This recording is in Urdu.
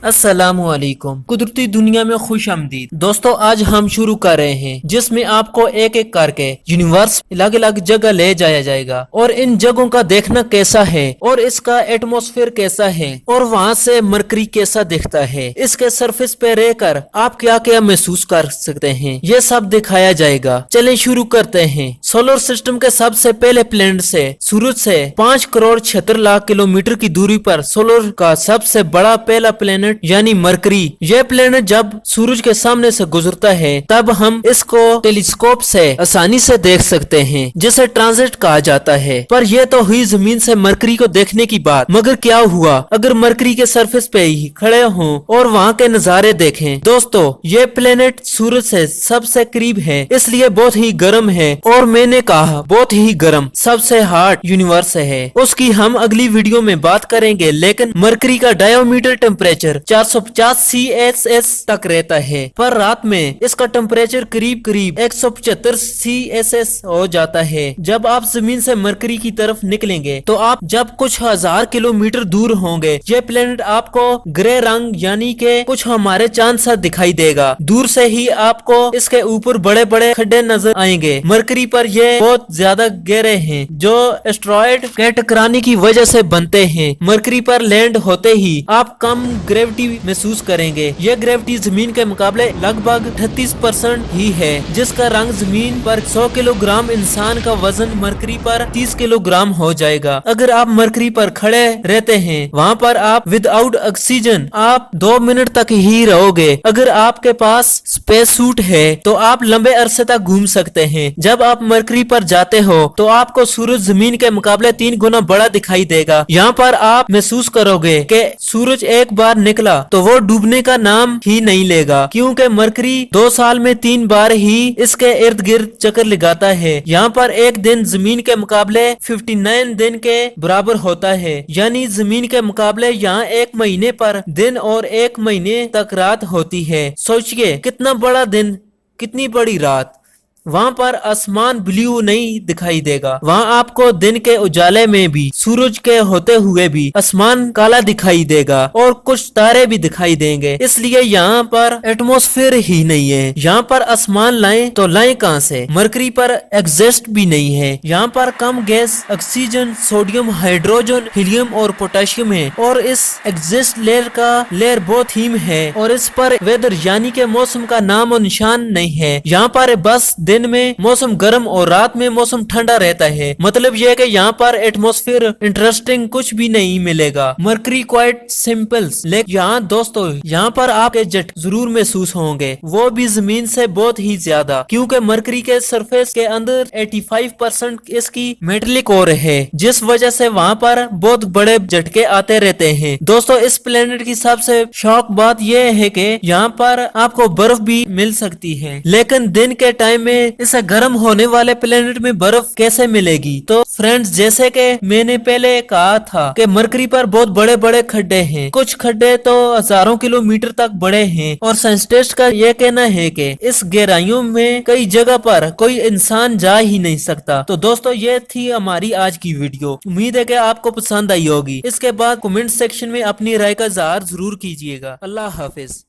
السلام علیکم، قدرتی دنیا میں خوش آمدید دوستو۔ آج ہم شروع کر رہے ہیں جس میں آپ کو ایک ایک کر کے یونیورس الگ الگ جگہ لے جایا جائے گا اور ان جگہوں کا دیکھنا کیسا ہے اور اس کا ایٹماسفیئر کیسا ہے اور وہاں سے مرکری کیسا دکھتا ہے، اس کے سرفیس پہ رہ کر آپ کیا کیا محسوس کر سکتے ہیں، یہ سب دکھایا جائے گا۔ چلیں شروع کرتے ہیں۔ سولر سسٹم کے سب سے پہلے پلینٹ سے سورج سے 5,76,00,000 کلومیٹر کی دوری پر سولر کا سب سے بڑا پہلا پلینٹ یعنی مرکری۔ یہ پلینٹ جب سورج کے سامنے سے گزرتا ہے تب ہم اس کو ٹیلیسکوپ سے آسانی سے دیکھ سکتے ہیں، جسے ٹرانزٹ کہا جاتا ہے۔ پر یہ تو ہوئی زمین سے مرکری کو دیکھنے کی بات، مگر کیا ہوا اگر مرکری کے سرفیس پہ ہی کھڑے ہوں اور وہاں کے نظارے دیکھیں؟ دوستو، یہ پلینٹ سورج سے سب سے قریب ہے، اس لیے بہت ہی گرم ہے، اور میں نے کہا بہت ہی گرم، سب سے ہاٹ یونیورس ہے۔ اس کی ہم اگلی ویڈیو میں بات کریں گے، لیکن مرکری کا ڈائیومیٹر ٹیمپریچر 450 CSS تک رہتا ہے، پر رات میں اس کا ٹیمپریچر قریب 175 CSS ہو جاتا ہے۔ جب آپ زمین سے مرکری کی طرف نکلیں گے تو آپ جب کچھ ہزار کلومیٹر دور ہوں گے، یہ پلینٹ آپ کو گرے رنگ یعنی کہ کچھ ہمارے چاند سا دکھائی دے گا۔ دور سے ہی آپ کو اس کے اوپر بڑے بڑے کھڈے نظر آئیں گے۔ مرکری پر یہ بہت زیادہ گہرے ہیں، جو اسٹرائڈ کے ٹکرانے کی وجہ سے بنتے ہیں۔ مرکری پر لینڈ ہوتے ہی آپ کم گریوٹی محسوس کریں گے۔ یہ گریوٹی زمین کے مقابلے لگ بھگ 38% ہی ہے، جس کا رنگ زمین پر 100 کلو گرام انسان کا وزن مرکری پر 30 کلو گرام ہو جائے گا۔ اگر آپ مرکری پر کھڑے رہتے ہیں، وہاں پر آپ ود آؤٹ آکسیجن آپ 2 منٹ تک ہی رہو گے۔ اگر آپ کے پاس اسپیس سوٹ ہے تو آپ لمبے عرصے تک گھوم سکتے ہیں۔ جب آپ مرکری پر جاتے ہو تو آپ کو سورج زمین کے مقابلے 3 گنا بڑا دکھائی دے گا۔ یہاں پر آپ محسوس کرو گے کہ سورج ایک بار نکلا تو وہ ڈوبنے کا نام ہی نہیں لے گا، کیونکہ مرکری 2 سال میں 3 بار ہی اس کے ارد گرد چکر لگاتا ہے۔ یہاں پر ایک دن زمین کے مقابلے 59 دن کے برابر ہوتا ہے، یعنی زمین کے مقابلے یہاں 1 مہینے پر دن اور 1 مہینے تک رات ہوتی ہے۔ سوچئے کتنا بڑا دن، کتنی بڑی رات۔ وہاں پر آسمان بلیو نہیں دکھائی دے گا، وہاں آپ کو دن کے اجالے میں بھی سورج کے ہوتے ہوئے بھی آسمان کالا دکھائی دے گا اور کچھ تارے بھی دکھائی دیں گے، اس لیے یہاں پر ایٹماسفیئر ہی نہیں ہے۔ یہاں پر آسمان لائیں تو لائیں کہاں سے؟ مرکری پر ایگزسٹ بھی نہیں ہے۔ یہاں پر کم gas oxygen, sodium, hydrogen, helium اور پوٹاشیم ہے، اور اس ایگزسٹ لیئر کا لیئر بہت ہیم ہے، اور اس پر ویدر یعنی کہ موسم کا نام و نشان نہیں ہے۔ یہاں پر بس دن میں موسم گرم اور رات میں موسم ٹھنڈا رہتا ہے۔ مطلب یہ کہ یہاں پر ایٹماسفیئر انٹرسٹنگ کچھ بھی نہیں ملے گا۔ مرکری کوائٹ سمپل، لیکن یہاں دوستو یہاں پر آپ کے جٹ ضرور محسوس ہوں گے، وہ بھی زمین سے بہت ہی زیادہ، کیونکہ مرکری کے سرفیس کے اندر 85% اس کی میٹلک اور ہے، جس وجہ سے وہاں پر بہت بڑے جھٹکے آتے رہتے ہیں۔ دوستو اس پلینٹ کی سب سے شوق بات یہ ہے کہ یہاں پر آپ کو برف بھی مل سکتی ہے، لیکن دن کے ٹائم میں اسے گرم ہونے والے پلینٹ میں برف کیسے ملے گی؟ تو فرینڈز، جیسے کہ میں نے پہلے کہا تھا کہ مرکری پر بہت بڑے بڑے کھڈے ہیں، کچھ کھڈے تو ہزاروں کلومیٹر تک بڑے ہیں، اور سائنسٹسٹ کا یہ کہنا ہے کہ اس گہرائیوں میں کئی جگہ پر کوئی انسان جا ہی نہیں سکتا۔ تو دوستو یہ تھی ہماری آج کی ویڈیو، امید ہے کہ آپ کو پسند آئی ہوگی۔ اس کے بعد کمنٹ سیکشن میں اپنی رائے کا اظہار ضرور کیجیے گا۔ اللہ حافظ۔